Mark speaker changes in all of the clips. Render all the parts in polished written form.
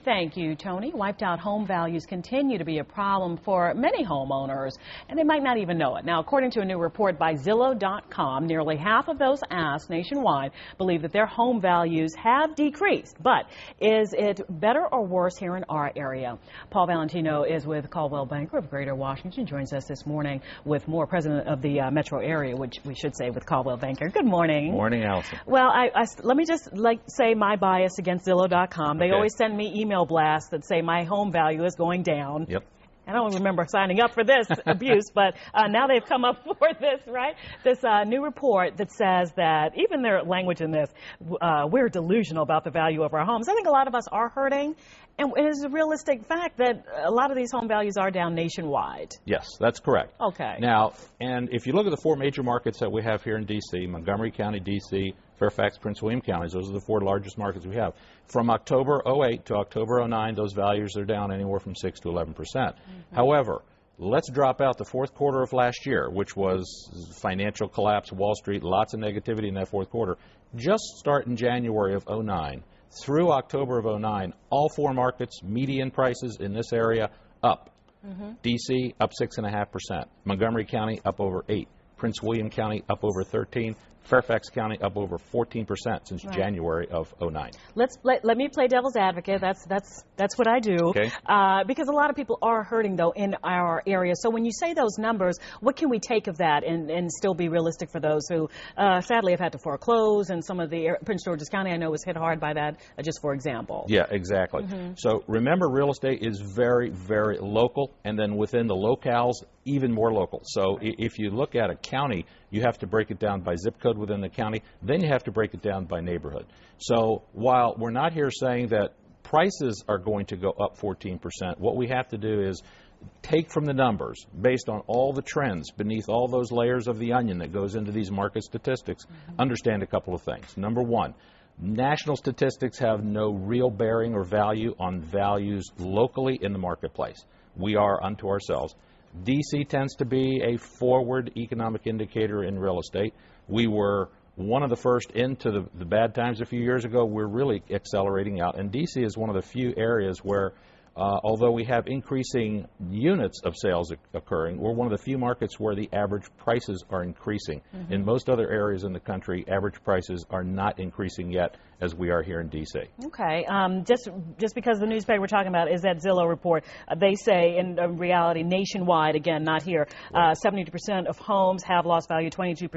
Speaker 1: Thank you, Tony. Wiped out home values continue to be a problem for many homeowners, and they might not even know it. Now, according to a new report by Zillow.com, nearly half of those asked nationwide believe that their home values have decreased. But is it better or worse here in our area? Paul Valentino is with Coldwell Banker of Greater Washington, joins us this morning with more, president of the metro area, which we should say with Coldwell Banker. Good morning.
Speaker 2: Morning, Allison.
Speaker 1: Well, let me just say my bias against Zillow.com. They always send me email blasts that say my home value is going down.
Speaker 2: Yep.
Speaker 1: I don't remember signing up for this abuse, but now they've come up for this, right? This new report that says that, even their language in this, we're delusional about the value of our homes. I think a lot of us are hurting, and it is a realistic fact that a lot of these home values are down nationwide.
Speaker 2: Yes, that's correct.
Speaker 1: Okay.
Speaker 2: Now, and if you look at the four major markets that we have here in D.C., Montgomery County, D.C., Fairfax, Prince William counties, those are the four largest markets we have. From October 08 to October 09, those values are down anywhere from 6 to 11%. However, let's drop out the fourth quarter of last year, which was financial collapse, Wall Street, lots of negativity in that fourth quarter. Just start in January of 09 through October of 09, all four markets, median prices in this area up. D.C. up 6.5%, Montgomery County up over 8%, Prince William County up over 13%, Fairfax County up over 14% since January of 09.
Speaker 1: Let me play devil's advocate. That's what I do.
Speaker 2: Okay.
Speaker 1: Because a lot of people are hurting, though, in our area. So when you say those numbers, what can we take of that and still be realistic for those who sadly have had to foreclose, and some of the Prince George's County I know was hit hard by that, just for example.
Speaker 2: Yeah, exactly. So remember, real estate is very, very local, and then within the locales, even more local. So if you look at a county, you have to break it down by zip code within the county, then you have to break it down by neighborhood. So while we're not here saying that prices are going to go up 14%, what we have to do is take from the numbers, based on all the trends beneath all those layers of the onion that goes into these market statistics, understand a couple of things. Number one, national statistics have no real bearing or value on values locally in the marketplace. We are unto ourselves. D.C. tends to be a forward economic indicator in real estate. We were one of the first into the bad times a few years ago. We're really accelerating out, and D.C. is one of the few areas where, although we have increasing units of sales occurring, we're one of the few markets where the average prices are increasing. In most other areas in the country, average prices are not increasing yet, as we are here in D.C.
Speaker 1: Okay. Just because the newspaper we're talking about is that Zillow report, they say in reality, nationwide, again, not here, 72% of homes have lost value, 22%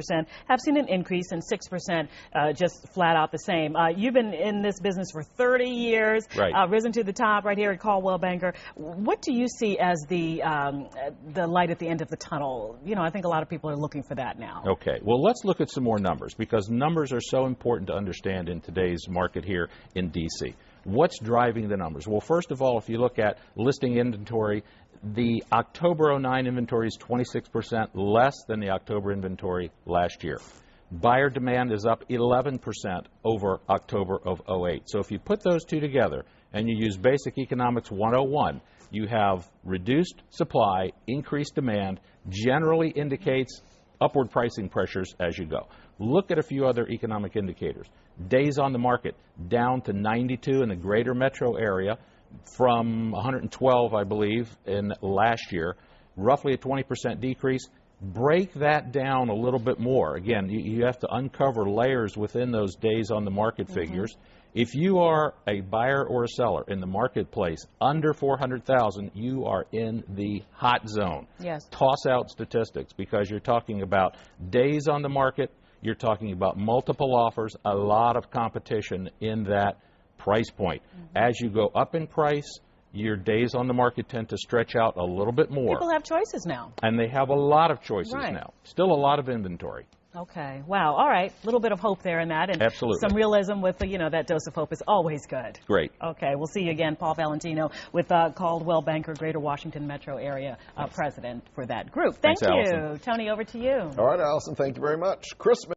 Speaker 1: have seen an increase, and 6% just flat out the same. You've been in this business for 30 years, risen to the top right here at Coldwell Banker. What do you see as the light at the end of the tunnel? You know, I think a lot of people are looking for that now.
Speaker 2: Okay. Well, let's look at some more numbers, because numbers are so important to understand in today's market here in D.C. What's driving the numbers? Well, first of all, if you look at listing inventory, the October 09 inventory is 26% less than the October inventory last year. Buyer demand is up 11% over October of 08. So if you put those two together and you use Basic Economics 101, you have reduced supply, increased demand, generally indicates upward pricing pressures as you go. Look at a few other economic indicators. Days on the market down to 92 in the greater metro area from 112, I believe, in last year, roughly a 20% decrease. Break that down a little bit more. Again, you have to uncover layers within those days on the market figures. If you are a buyer or a seller in the marketplace under 400,000, you are in the hot zone.
Speaker 1: Yes. Toss
Speaker 2: out statistics, because you're talking about days on the market, you're talking about multiple offers, a lot of competition in that price point. As you go up in price, your days on the market tend to stretch out a little bit more.
Speaker 1: People have choices now.
Speaker 2: And they have a lot of choices now. Still a lot of inventory.
Speaker 1: Okay. Wow. All right. A little bit of hope there in that. And
Speaker 2: absolutely.
Speaker 1: Some realism with, that dose of hope is always good.
Speaker 2: Great.
Speaker 1: Okay. We'll see you again. Paul Valentino with Coldwell Banker, Greater Washington Metro Area president for that group. Thank you.
Speaker 2: Allison.
Speaker 1: Tony, over to you.
Speaker 3: All right, Allison. Thank you very much. Christmas.